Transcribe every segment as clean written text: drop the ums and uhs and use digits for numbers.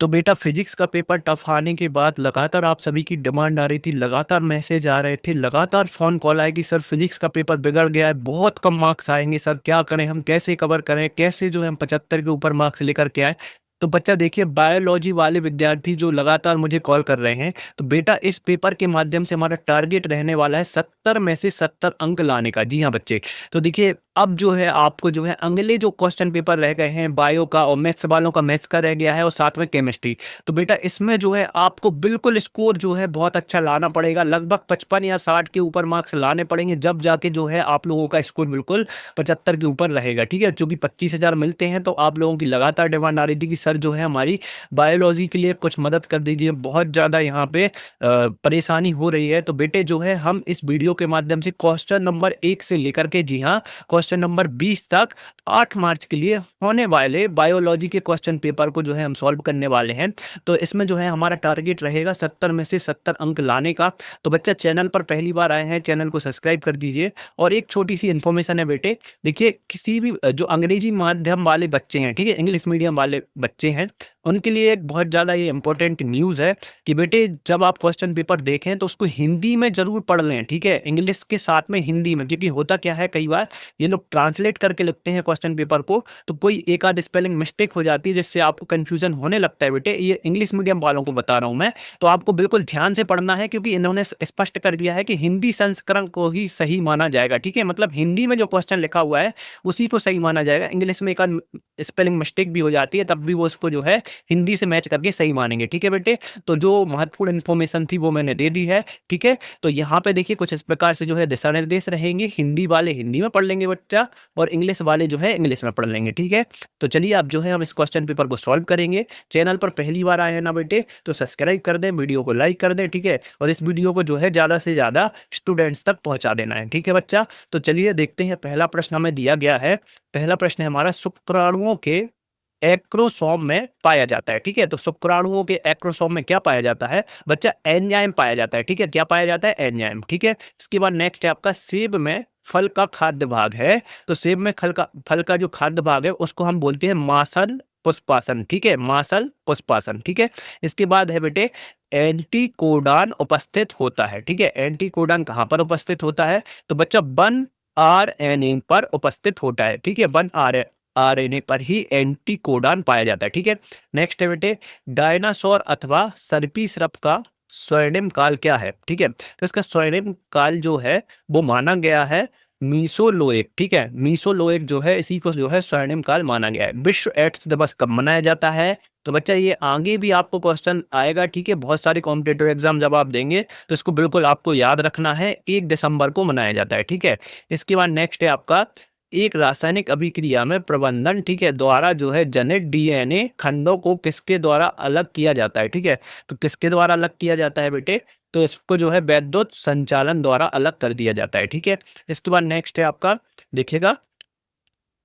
तो बेटा फिजिक्स का पेपर टफ आने के बाद लगातार आप सभी की डिमांड आ रही थी, लगातार मैसेज आ रहे थे, लगातार फ़ोन कॉल आए कि सर फिजिक्स का पेपर बिगड़ गया है, बहुत कम मार्क्स आएँगे सर, क्या करें हम, कैसे कवर करें, कैसे जो है हम 75 के ऊपर मार्क्स लेकर के आएँ। तो बच्चा देखिए बायोलॉजी वाले विद्यार्थी जो लगातार मुझे कॉल कर रहे हैं, तो बेटा इस पेपर के माध्यम से हमारा टारगेट रहने वाला है 70 में से 70 अंक लाने का। जी हाँ बच्चे, तो देखिए अब जो है आपको जो है अगले जो क्वेश्चन पेपर रह गए हैं बायो का और मैथ्स वालों का मैथ्स का रह गया है और साथ में केमिस्ट्री। तो बेटा इसमें जो है आपको बिल्कुल स्कोर जो है बहुत अच्छा लाना पड़ेगा, लगभग 55 या 60 के ऊपर मार्क्स लाने पड़ेंगे, जब जाके जो है आप लोगों का स्कोर बिल्कुल 75 के ऊपर रहेगा। ठीक है, चूंकि 25,000 मिलते हैं तो आप लोगों की लगातार डिमांड आ रही थी कि सर जो है हमारी बायोलॉजी के लिए कुछ मदद कर दीजिए, बहुत ज़्यादा यहाँ पे परेशानी हो रही है। तो बेटे जो है हम इस वीडियो के माध्यम से क्वेश्चन नंबर 1 से लेकर के, जी हाँ, क्वेश्चन नंबर 20 तक 8 मार्च के लिए होने वाले बायोलॉजी के क्वेश्चन पेपर को जो है हम सॉल्व करने वाले हैं। तो इसमें जो है हमारा टारगेट रहेगा 70 में से 70 अंक लाने का। तो बच्चा चैनल पर पहली बार आए हैं, चैनल को सब्सक्राइब कर दीजिए। और एक छोटी सी इन्फॉर्मेशन है बेटे, देखिए किसी भी जो अंग्रेजी माध्यम वाले बच्चे हैं, ठीक है, इंग्लिश मीडियम वाले बच्चे हैं, उनके लिए एक बहुत ज़्यादा ये इंपॉर्टेंट न्यूज़ है कि बेटे जब आप क्वेश्चन पेपर देखें तो उसको हिंदी में ज़रूर पढ़ लें। ठीक है, इंग्लिश के साथ में हिंदी में, क्योंकि होता क्या है कई बार ये लोग ट्रांसलेट करके लिखते हैं क्वेश्चन पेपर को, तो कोई एक आध स्पेलिंग मिस्टेक हो जाती है जिससे आपको कंफ्यूजन होने लगता है। बेटे ये इंग्लिश मीडियम वालों को बता रहा हूँ मैं, तो आपको बिल्कुल ध्यान से पढ़ना है क्योंकि इन्होंने स्पष्ट कर दिया है कि हिंदी संस्करण को ही सही माना जाएगा। ठीक है, मतलब हिंदी में जो क्वेश्चन लिखा हुआ है उसी को सही माना जाएगा, इंग्लिश में एक आध स्पेलिंग मिस्टेक भी हो जाती है तब भी वो उसको जो है हिंदी से मैच करके सही मानेंगे। ठीक है बेटे, तो जो महत्वपूर्ण इन्फॉर्मेशन थी वो मैंने दे दी है। ठीक है, तो यहाँ पे देखिए कुछ इस प्रकार से जो है दिशा निर्देश रहेंगे, हिंदी वाले हिंदी में पढ़ लेंगे बच्चा और इंग्लिश वाले जो है इंग्लिश में पढ़ लेंगे। ठीक है, तो चलिए अब जो है हम इस क्वेश्चन पेपर को सॉल्व करेंगे। चैनल पर पहली बार आए हैं ना बेटे, तो सब्सक्राइब कर दें, वीडियो को लाइक कर दें। ठीक है, और इस वीडियो को जो है ज़्यादा से ज़्यादा स्टूडेंट्स तक पहुँचा देना है। ठीक है बच्चा, तो चलिए देखते हैं पहला प्रश्न हमें दिया गया है। पहला प्रश्न है हमारा, शुक्राणुओं के एक्रोसोम में पाया जाता है। ठीक है, तो शुक्राणुओं के एक्रोसोम में क्या पाया जाता है बच्चा? एंजाइम पाया जाता है। ठीक है, क्या पाया जाता है? एंजाइम। ठीक है, इसके बाद नेक्स्ट है आपका, सेब में फल का खाद्य भाग है, तो सेब में फल का जो खाद्य भाग है उसको हम बोलते हैं मासल पुष्पासन। ठीक है, मासल पुष्पासन। ठीक है, इसके बाद है बेटे, एंटीकोडान उपस्थित होता है। ठीक है, एंटीकोडान कहाँ पर उपस्थित होता है? तो बच्चा वन आरएनए पर उपस्थित होता है। ठीक है, वन आरएनए पर ही एंटीकोडान पाया जाता है। ठीक है, नेक्स्ट है बेटे, डायनासोर अथवा सर्पिसरप का स्वर्णिम काल क्या है? ठीक है, तो इसका स्वर्णिम काल जो है वो माना गया है मीसोलोइक। ठीक है, मीसोलोइक जो है इसी को जो है स्वर्णिम काल माना गया है। विश्व एड्स दिवस कब मनाया जाता है? तो बच्चा ये आगे भी आपको क्वेश्चन आएगा। ठीक है, बहुत सारे कॉम्पिटेटिव एग्जाम जब आप देंगे तो इसको बिल्कुल आपको याद रखना है, 1 दिसंबर को मनाया जाता है। ठीक है, इसके बाद नेक्स्ट है आपका, एक रासायनिक अभिक्रिया में प्रबंधन, ठीक है, द्वारा जो है जनित डीएनए खंडों को किसके द्वारा अलग किया जाता है? ठीक है, तो किसके द्वारा अलग किया जाता है बेटे? तो इसको जो है वैद्युत संचालन द्वारा अलग कर दिया जाता है। ठीक है, इसके बाद नेक्स्ट है आपका, देखिएगा,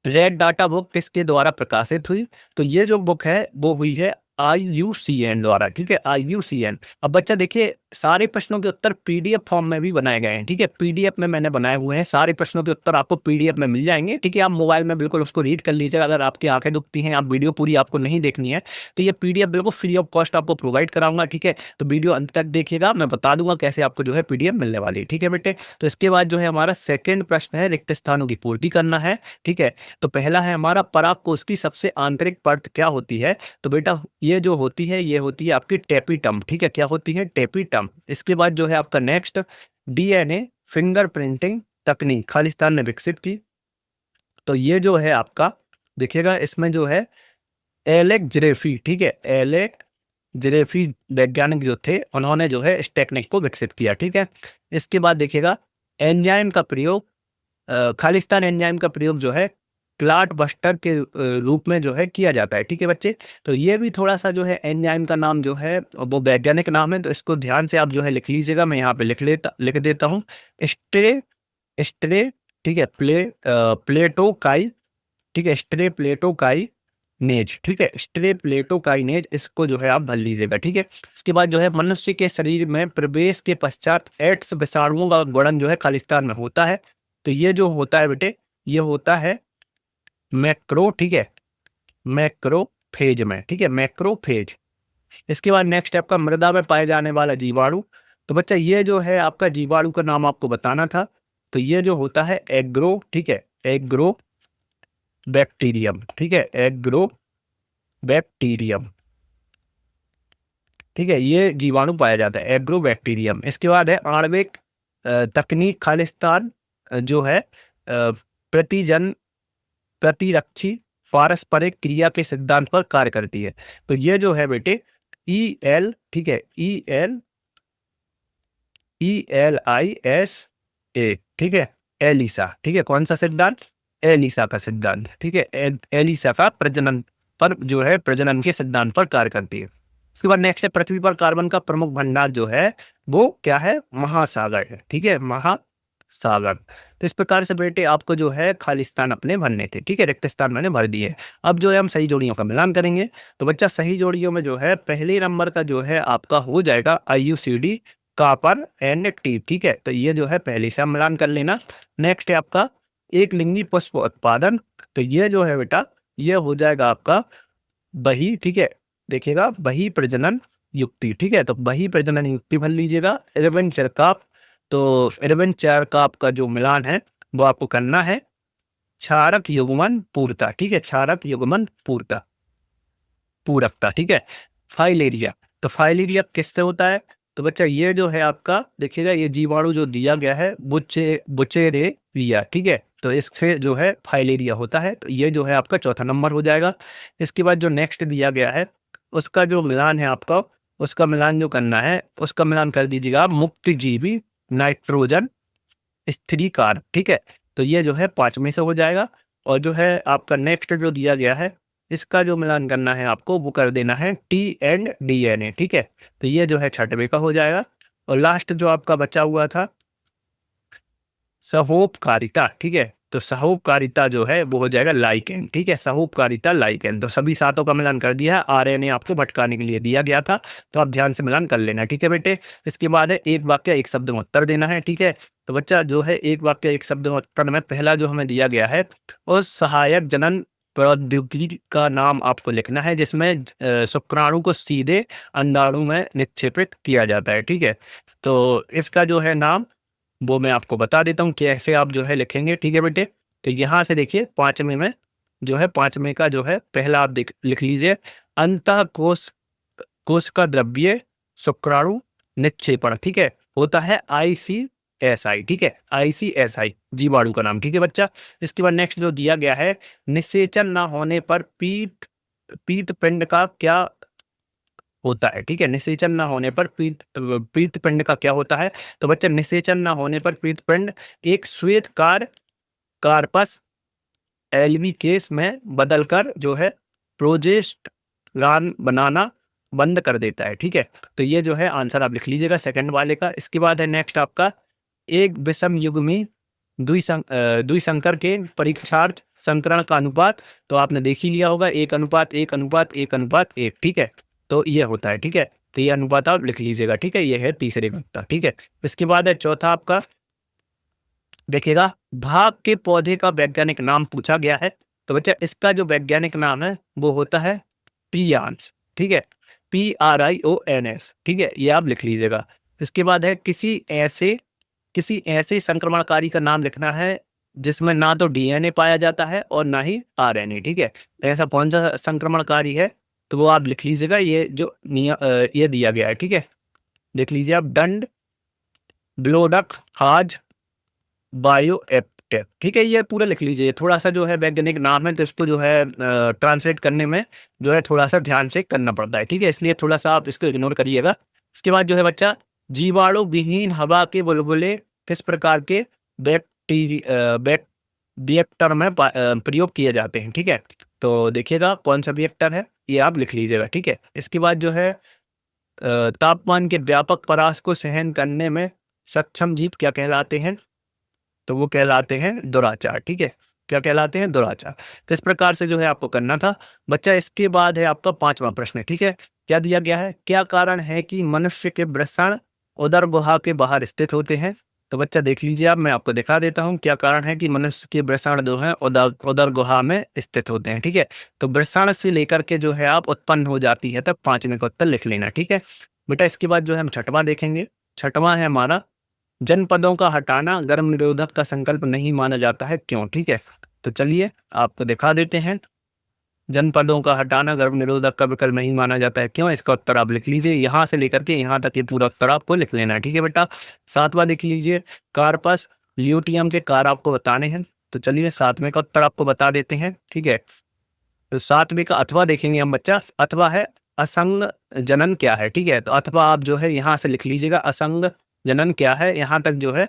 रेड डाटा बुक किसके द्वारा प्रकाशित हुई? तो ये जो बुक है वो हुई है IUCN द्वारा। ठीक है, IUCN। अब बच्चा देखिए सारे प्रश्नों के उत्तर पीडीएफ फॉर्म में भी बनाए गए हैं। ठीक है, पीडीएफ में मैंने बनाए हुए हैं, सारे प्रश्नों के उत्तर आपको पीडीएफ में मिल जाएंगे। ठीक है, आप मोबाइल में बिल्कुल उसको रीड कर लीजिएगा। अगर आपकी आंखें दुखती हैं, आप वीडियो पूरी आपको नहीं देखनी है, तो ये पीडीएफ बिल्कुल फ्री ऑफ कॉस्ट आपको प्रोवाइड कराऊंगा। ठीक है, तो वीडियो अंत तक देखिएगा, मैं बता दूंगा कैसे आपको जो है पीडीएफ मिलने वाली है। ठीक है बेटे, तो इसके बाद जो है हमारा सेकेंड प्रश्न है, रिक्त स्थानों की पूर्ति करना है। ठीक है, तो पहला है हमारा, परागकोश की सबसे आंतरिक परत क्या होती है? तो बेटा ये जो होती है ये होती है आपकी टेपिटम। ठीक है, क्या होती है? टेपिटम। इसके बाद जो है आपका नेक्स्ट, डीएनए फिंगरप्रिंटिंग तकनीक खालिस्तान ने विकसित की। तो ये जो है आपका देखिएगा, इसमें जो है एलेक जरेफी, ठीक है, एलेक जरेफी वैज्ञानिक जो थे उन्होंने जो है इस टेक्निक को विकसित किया। ठीक है, इसके बाद देखिएगा, एंजाइम का प्रयोग, खालिस्तान एंजाइम का प्रयोग जो है क्लॉट बस्टर के रूप में जो है किया जाता है। ठीक है बच्चे, तो ये भी थोड़ा सा जो है एंजाइम का नाम जो है वो वैज्ञानिक नाम है, तो इसको ध्यान से आप जो है लिख लीजिएगा। मैं यहाँ पे लिख देता हूँ, स्ट्रे स्ट्रे ठीक है, प्लेटोकाई। ठीक है, स्ट्रे प्लेटोकाई नेज। ठीक है, स्ट्रे प्लेटोकाइनेज, इसको जो है आप भर लीजिएगा। ठीक है, इसके बाद जो है, मनुष्य के शरीर में प्रवेश के पश्चात एड्स विषाणुओं का गुणन जो है खालिस्तान में होता है। तो ये जो होता है बेटे, ये होता है मैक्रो, ठीक है, मैक्रोफेज में। ठीक है, मैक्रोफेज। इसके बाद नेक्स्ट आपका मृदा में पाए जाने वाला जीवाणु। तो बच्चा ये जो है आपका जीवाणु का नाम आपको बताना था। तो ये जो होता है एग्रो, ठीक है, एग्रो बैक्टीरियम, ठीक है, एग्रो बैक्टीरियम, ठीक है, ये जीवाणु पाया जाता है एग्रो बैक्टीरियम। इसके बाद है आणविक तकनीक खालिस्तान, जो है प्रतिजन प्रतिरक्षी पारस्परिक क्रिया के सिद्धांत पर कार्य करती है। तो ये जो है बेटे EL, ठीक है, ELISA, ठीक है, एलिसा, ठीक है, कौन सा सिद्धांत? एलिसा का सिद्धांत, ठीक है, एलिसा का प्रजनन पर जो है प्रजनन के सिद्धांत पर कार्य करती है। उसके बाद नेक्स्ट है पृथ्वी पर कार्बन का प्रमुख भंडार जो है वो क्या है? महासागर है, ठीक है, महासागर। तो इस प्रकार से बेटे आपको जो है खालिस्तान अपने भरने थे, ठीक है, रिक्त स्थान मैंने भर दिए। अब जो है हम सही जोड़ियों का मिलान करेंगे। तो बच्चा सही जोड़ियों में जो है पहले नंबर का जो है आपका हो जाएगा IUCD कॉपर एंड टी, ठीक है, तो ये जो है पहले से हम मिलान कर लेना। नेक्स्ट है आपका एक लिंगी पुष्प उत्पादन। तो ये जो है बेटा ये हो जाएगा आपका बही, ठीक है, देखिएगा बही प्रजनन युक्ति, ठीक है, तो बही प्रजनन युक्ति भर लीजिएगा। इरविन चरकाप, तो इरविन चरकाप का जो मिलान है वो आपको करना है क्षारक युग्मन पूर्णता, ठीक है, क्षारक युग्मन पूर्णता पूरकता, ठीक है। फाइलेरिया, तो फाइलेरिया किससे होता है? तो बच्चा ये जो है आपका देखिएगा ये जीवाणु जो दिया गया है बुचेरेरिया, ठीक है, तो इससे जो है फाइलेरिया होता है। तो ये जो है आपका चौथा नंबर हो जाएगा। इसके बाद जो नेक्स्ट दिया गया है उसका जो मिलान है आपका, उसका मिलान जो करना है उसका मिलान कर दीजिएगा मुक्तजीवी नाइट्रोजन स्थिरीकार, ठीक है, तो ये जो है 5 में से हो जाएगा। और जो है आपका नेक्स्ट जो दिया गया है इसका जो मिलान करना है आपको वो कर देना है T एंड DNA, ठीक है, तो ये जो है 6वें का हो जाएगा। और लास्ट जो आपका बचा हुआ था सहोपकारिता, ठीक है, तो सहोपकारिता जो है वो हो जाएगा लाइकेन, ठीक है, सहोपकारिता लाइकेन। तो सभी सातों का मिलान कर दिया है, RNA आपको भटकाने के लिए दिया गया था, तो आप ध्यान से मिलान कर लेना, ठीक है बेटे। इसके बाद है एक वाक्य एक शब्द में उत्तर देना है, ठीक है। तो बच्चा जो है एक वाक्य एक शब्द में उत्तर में पहला जो हमें दिया गया है उस सहायक जनन प्रौद्योगिकी का नाम आपको लिखना है जिसमें शुक्राणु को सीधे अंडाणु में निक्षेपित किया जाता है, ठीक है। तो इसका जो है नाम वो मैं आपको बता देता हूँ कैसे आप जो है लिखेंगे, ठीक है बेटे। तो यहाँ से देखिए 5वें में जो है 5वें का जो है पहला आप लिख लीजिए अंतः कोश का द्रव्य शुक्राणु निक्षेपण, ठीक है, होता है ICSI, ठीक है, ICSI जीवाणु का नाम, ठीक है बच्चा। इसके बाद नेक्स्ट जो दिया गया है निषेचन ना होने पर पीत पिंड का क्या होता है, ठीक है, निषेचन ना होने पर पीत पिंड का क्या होता है? तो बच्चा निषेचन ना होने पर पीत पिंड एक श्वेत कार्पस एल्वी केस में बदलकर जो है प्रोजेस्टेरॉन बनाना बंद कर देता है, ठीक है। तो ये जो है आंसर आप लिख लीजिएगा सेकंड वाले का। इसके बाद है नेक्स्ट आपका एक विषम युग्मी द्विसंकर के परीक्षार्थ संकरण का अनुपात। तो आपने देख ही लिया होगा 1:1:1:1:1, ठीक है, तो ये होता है, ठीक है, तो ये अनुपात आप लिख लीजिएगा, ठीक है, ये है तीसरे का, ठीक है। इसके बाद है चौथा आपका देखिएगा भाग के पौधे का वैज्ञानिक नाम पूछा गया है। तो बच्चा इसका जो वैज्ञानिक नाम है वो होता है पियान्स, ठीक है, PRIONS, ठीक है, ये आप लिख लीजिएगा। इसके बाद है किसी ऐसे संक्रमणकारी का नाम लिखना है जिसमें ना तो DNA पाया जाता है और ना ही RNA, ठीक है, ऐसा कौन सा संक्रमणकारी है? तो वो आप लिख लीजिएगा, ये जो ये दिया गया है, ठीक है, देख लीजिए आप डंड ब्लोडक हाज बायोएप्टेक, ठीक है, ये पूरा लिख लीजिए। थोड़ा सा जो है वैज्ञानिक नाम है तो इसको जो है ट्रांसलेट करने में जो है थोड़ा सा ध्यान से करना पड़ता है, ठीक है, इसलिए थोड़ा सा आप इसको इग्नोर करिएगा। इसके बाद जो है बच्चा जीवाणु विहीन हवा के बुलबुले किस प्रकार के रिएक्टर में प्रयोग किए जाते हैं, ठीक है, तो देखिएगा कौन सा रिएक्टर है ये आप लिख लीजिएगा, ठीक है। इसके बाद जो है तापमान के व्यापक परास को सहन करने में सक्षम जीव क्या कहलाते हैं? तो वो कहलाते हैं दुराचार, ठीक है, क्या कहलाते हैं? दुराचार। तो इस प्रकार से जो है आपको करना था बच्चा। इसके बाद है आपका 5वां प्रश्न, ठीक है, क्या दिया गया है? क्या कारण है कि मनुष्य के वृषण उदर गुहा के बाहर स्थित होते हैं? तो बच्चा देख लीजिए आप, मैं आपको दिखा देता हूँ क्या कारण है कि मनुष्य के वृषण जो है उदर उदर गुहा में स्थित होते हैं। ठीक है, तो वृषण से लेकर के जो है आप उत्पन्न हो जाती है, तब पांचवें का उत्तर लिख लेना। ठीक है बेटा, इसके बाद जो है हम छठवां देखेंगे। छठवां है हमारा, जनपदों का हटाना गर्भ निरोधक का संकल्प नहीं माना जाता है, क्यों? ठीक है, तो चलिए आपको दिखा देते हैं। जनपदों का हटाना गर्भ निरोधक का विकल्प नहीं माना जाता है, क्यों? इसका उत्तर आप लिख लीजिए, यहाँ से लेकर के यहाँ तक ये पूरा उत्तर आपको लिख लेना है। ठीक है बेटा, सातवां देख लीजिए, कार्पस ल्यूटियम के कार्य आपको बताने हैं। तो चलिए सातवें का उत्तर आपको बता देते हैं। ठीक है, तो सातवें का अथवा देखेंगे हम बच्चा। अथवा है असंग जनन क्या है। ठीक है, तो अथवा आप जो है यहाँ से लिख लीजिएगा, असंग जनन क्या है, यहाँ तक जो है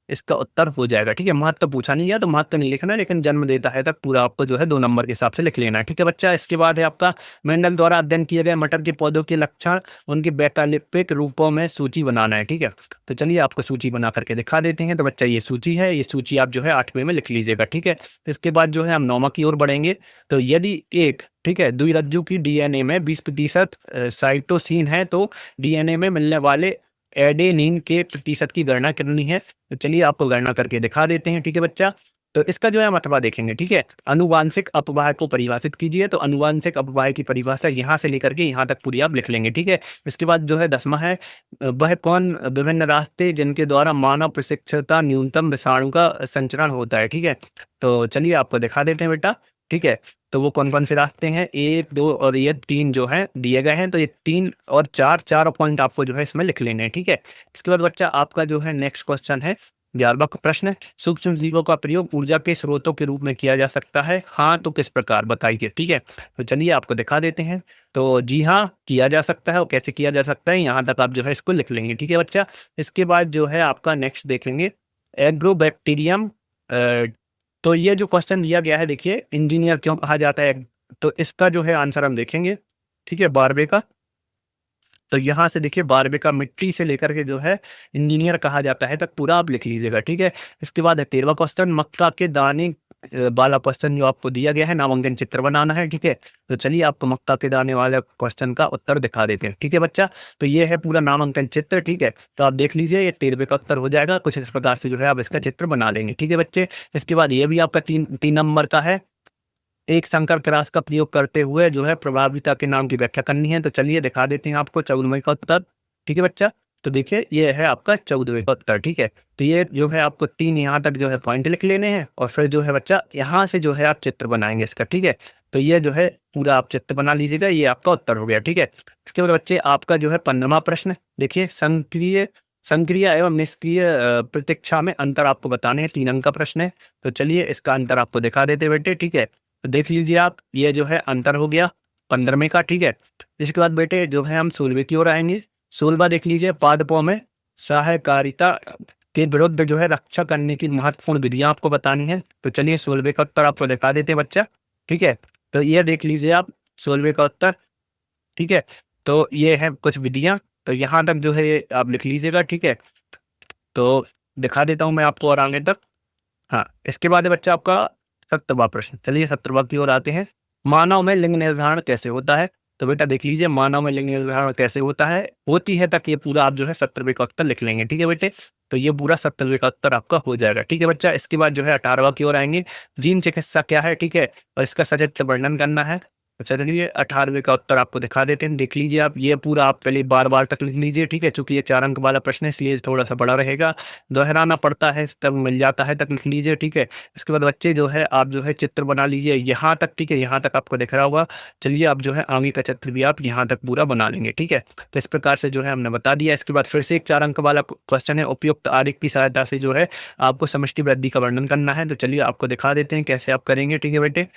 इसका उत्तर हो जाएगा। ठीक है, महत्व पूछा नहीं गया तो महत्व नहीं लिखना, लेकिन जन्म देता है तक पूरा आपको जो है 2 नंबर के हिसाब से लिख लेना है। ठीक है बच्चा, इसके बाद है आपका मेंडल द्वारा अध्ययन किए गए मटर के पौधों के लक्षण उनके वैकल्पिक रूपों में सूची बनाना है। ठीक है, तो चलिए आपको सूची बना करके दिखा देते हैं। तो बच्चा ये सूची है, ये सूची आप जो है 8वें में लिख लीजिएगा। ठीक है, इसके बाद जो है हम 9वां की ओर बढ़ेंगे। तो यदि एक, ठीक है, द्विरज्जु की डीएनए में 20% साइटोसिन है, तो डीएनए में मिलने वाले एडेनिन के प्रतिशत की गणना करनी है। तो चलिए आपको गणना करके दिखा देते हैं। ठीक है बच्चा, तो इसका जो है हम अथवा देखेंगे। ठीक है, आनुवांशिक अपवाह को परिभाषित कीजिए। तो आनुवांशिक अपवाह की परिभाषा यहाँ से लेकर के यहाँ तक पूरी आप लिख लेंगे। ठीक है, इसके बाद जो है 10वां है, वह कौन विभिन्न रास्ते जिनके द्वारा मानव प्रशिक्षता न्यूनतम विषाणु का संचरण होता है। ठीक है, तो चलिए आपको दिखा देते हैं बेटा। ठीक है, तो वो कौन कौन से रास्ते हैं, 1, 2 और ये 3 जो हैं दिए गए हैं। तो ये 3 और 4 पॉइंट आपको जो है इसमें लिख लेने हैं। ठीक है, इसके बाद बच्चा आपका जो है नेक्स्ट क्वेश्चन है 11वां प्रश्न है, सूक्ष्म जीवों का प्रयोग ऊर्जा के स्रोतों के रूप में किया जा सकता है, हाँ तो किस प्रकार, बताइए। ठीक है, तो चलिए आपको दिखा देते हैं। तो जी हाँ, किया जा सकता है, और कैसे किया जा सकता है यहाँ तक आप जो है इसको लिख लेंगे। ठीक है बच्चा, इसके बाद जो है आपका नेक्स्ट देखेंगे एग्रोबैक्टीरियम। तो ये जो क्वेश्चन दिया गया है, देखिए इंजीनियर क्यों कहा जाता है, तो इसका जो है आंसर हम देखेंगे। ठीक है, 12वें का, तो यहाँ से देखिए 12वें का मिट्टी से लेकर के जो है इंजीनियर कहा जाता है तक पूरा आप लिख लीजिएगा। ठीक है, इसके बाद है 13वां क्वेश्चन, मक्का के दाने वाला क्वेश्चन जो आपको दिया गया है, नामांकन चित्र बनाना है। ठीक है, तो चलिए आपको मक्का के दाने वाले क्वेश्चन का उत्तर दिखा देते हैं। ठीक है बच्चा, तो ये है पूरा नामांकन चित्र। ठीक है, तो आप देख लीजिए, ये 13वें का उत्तर हो जाएगा। कुछ इस प्रकार से जो है आप इसका चित्र बना लेंगे। ठीक है बच्चे, इसके बाद ये भी आपका 3 नंबर का है, एक संकर क्रॉस का प्रयोग करते हुए जो है प्रभाविता के नाम की व्याख्या करनी है। तो चलिए दिखा देते हैं आपको 14वें का उत्तर। ठीक है बच्चा, तो देखिए ये है आपका 14वें का उत्तर। ठीक है, तो ये जो है आपको 3 यहाँ तक जो है पॉइंट लिख लेने हैं, और फिर जो है बच्चा यहाँ से जो है आप चित्र बनाएंगे इसका। ठीक है, तो ये जो है पूरा आप चित्र बना लीजिएगा, ये आपका उत्तर हो गया। ठीक है, इसके बाद बच्चे आपका जो है 15वां प्रश्न, देखिए संक्रिय एवं निष्क्रिय प्रतीक्षा में अंतर आपको बताने हैं। 3 अंक का प्रश्न है, तो चलिए इसका अंतर आपको दिखा देते बेटे। ठीक है, तो देख लीजिए आप, ये जो है अंतर हो गया 15वें का। ठीक है, इसके बाद बेटे जो है हम 16वें की ओर आएंगे। 16वां देख लीजिए, पादपों में सहकारिता के विरुद्ध जो है रक्षा करने की महत्वपूर्ण विधियां आपको बतानी है। तो चलिए 16वें का उत्तर आपको दिखा देते हैं बच्चा। ठीक है, तो ये देख लीजिए आप 16वें का उत्तर। ठीक है, तो ये है कुछ विधियां, तो यहाँ तक जो है ये आप लिख लीजिएगा। ठीक है, तो दिखा देता हूँ मैं आपको और आगे तक। हाँ, इसके बाद है बच्चा आपका 17वां प्रश्न। चलिए 17वां की ओर आते हैं, मानव में लिंग निर्धारण कैसे होता है। तो बेटा देख लीजिए, मानव में लिंग निर्धारण कैसे होता है, होती है तक ये पूरा आप जो है 17वें का उत्तर लिख लेंगे। ठीक है बेटे, तो ये पूरा 17वें का उत्तर आपका हो जाएगा। ठीक है बच्चा, इसके बाद जो है 18वां की ओर आएंगे, जीन चिकित्सा क्या है। ठीक है, और इसका सचित्र वर्णन करना है। तो चलिए 18वें का उत्तर आपको दिखा देते हैं, देख लीजिए आप, ये पूरा आप पहले बार तक लिख लीजिए। ठीक है, चूंकि ये 4 अंक वाला प्रश्न है इसलिए थोड़ा सा बड़ा रहेगा, दोहराना पड़ता है तब मिल जाता है, तक लिख लीजिए। ठीक है, इसके बाद बच्चे जो है आप जो है चित्र बना लीजिए यहाँ तक। ठीक है, यहाँ तक आपको दिख रहा होगा। चलिए आप जो है आगे का चित्र भी आप यहाँ तक पूरा बना लेंगे। ठीक है, तो इस प्रकार से जो है हमने बता दिया। इसके बाद फिर से एक 4 अंक वाला क्वेश्चन है, उपयुक्त आरेख की सहायता से जो है आपको समष्टि वृद्धि का वर्णन करना है। तो चलिए आपको दिखा देते हैं कैसे आप करेंगे। ठीक है बेटे,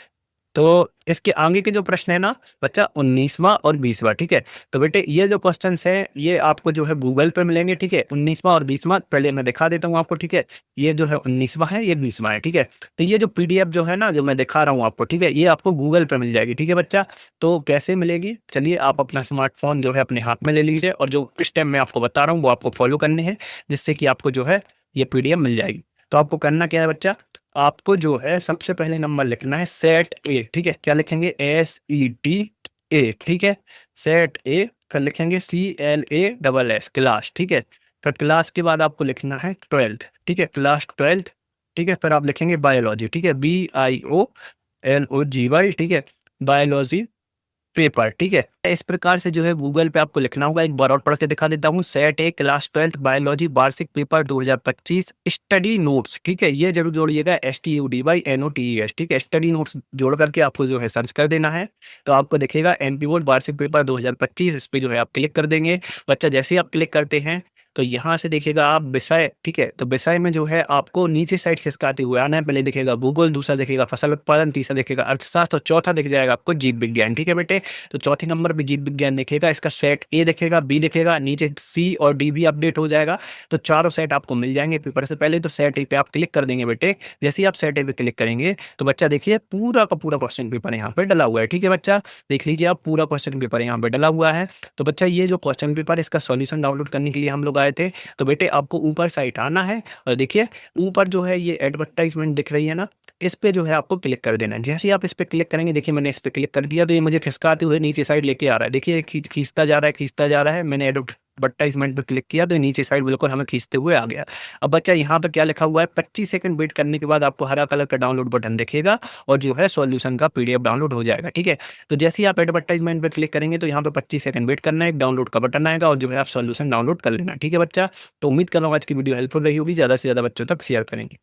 तो इसके आगे के जो प्रश्न है ना बच्चा 19वां और 20वां। ठीक है, तो बेटे ये जो क्वेश्चंस है ये आपको जो है गूगल पे मिलेंगे। ठीक है, 19वां और 20वां पहले मैं दिखा देता हूँ आपको। ठीक है, ये जो है 19वां है, ये 20वां है। ठीक है, तो ये जो पीडीएफ जो है ना जो मैं दिखा रहा हूँ आपको, ठीक है, ये आपको गूगल पे मिल जाएगी। ठीक है बच्चा, तो कैसे मिलेगी, चलिए आप अपना स्मार्टफोन जो है अपने हाथ में ले लीजिए, और जो इस टाइम मैं आपको बता रहा हूँ वो आपको फॉलो करने हैं, जिससे कि आपको जो है ये पीडीएफ मिल जाएगी। तो आपको करना क्या है बच्चा, आपको जो है सबसे पहले नंबर लिखना है सेट ए। ठीक है, क्या लिखेंगे, SET A। ठीक है, सेट ए, फिर लिखेंगे CLASS क्लास। ठीक है, तो क्लास के बाद आपको लिखना है 12th, ठीक है, क्लास 12th, ठीक है, फिर आप लिखेंगे बायोलॉजी, ठीक है, BIOLOGY, ठीक है, बायोलॉजी पेपर, ठीक है। इस प्रकार से जो है गूगल पे आपको लिखना होगा। एक बार और पढ़ के दिखा देता हूँ। सेट ए क्लास 12th बायोलॉजी वार्षिक पेपर 2025 स्टडी नोट्स, ठीक है, ये जरूर जोड़िएगा, STUDYNOTES, ठीक है, स्टडी नोट्स जोड़ करके आपको जो है सर्च कर देना है। तो आपको दिखेगा MP बोर्ड वार्षिक पेपर 2025, इस पे जो है आप क्लिक कर देंगे। बच्चा जैसे ही आप क्लिक करते हैं तो यहाँ से देखिएगा आप विषय, ठीक है, तो विषय में जो है आपको नीचे साइड खिसकाते हुए आना है। पहले दिखेगा भूगोल, दूसरा दिखेगा फसल उत्पादन, तीसरा दिखेगा अर्थशास्त्र और चौथा दिख जाएगा आपको जीव विज्ञान, ठीक है बेटे। तो चौथे नंबर पे जीव विज्ञान दिखेगा, इसका सेट ए दिखेगा, बी दिखेगा, नीचे सी और डी भी अपडेट हो जाएगा। तो चारों सेट आपको मिल जाएंगे पेपर से पहले। तो सेट ए पे आप क्लिक कर देंगे बेटे। जैसे ही आप सेट ए पे क्लिक करेंगे तो बच्चा देखिए पूरा का पूरा क्वेश्चन पेपर यहाँ पे डला हुआ है, ठीक है बच्चा, देख लीजिए आप पूरा क्वेश्चन पेपर यहाँ पे डला हुआ है। तो बच्चा ये जो क्वेश्चन पेपर इसका सॉल्यूशन डाउनलोड करने के लिए हम लोग आए थे। तो बेटे आपको ऊपर साइड आना है और देखिए ऊपर जो है ये एडवर्टाइजमेंट दिख रही है ना, इस पे जो है आपको क्लिक कर देना है। जैसे ही आप इस पे क्लिक करेंगे, देखिए मैंने इस पे क्लिक कर दिया तो ये मुझे खिसकाते हुए नीचे साइड लेके आ रहा है। देखिए खींचता जा रहा है, खींचता जा रहा है। मैंने एडवर्टाइजमेंट पे क्लिक किया तो नीचे साइड बिल्कुल हमें खींचते हुए आ गया। अब बच्चा यहाँ पे क्या लिखा हुआ है, 25 सेकंड वेट करने के बाद आपको हरा कलर का डाउनलोड बटन दिखेगा और जो है सॉल्यूशन का PDF डाउनलोड हो जाएगा, ठीक है। तो जैसे ही आप एडवर्टाइजमेंट पे क्लिक करेंगे तो यहाँ पे 25 सेकंड वेट करना है, एक डाउनलोड का बटन आएगा और जो है आप सॉल्यूशन डाउनलोड कर लेना, ठीक है बच्चा। तो उम्मीद कर रहा हूँ आज की वीडियो हेल्पफुल रही होगी, ज़्यादा से ज़्यादा बच्चों तक शेयर करेंगे।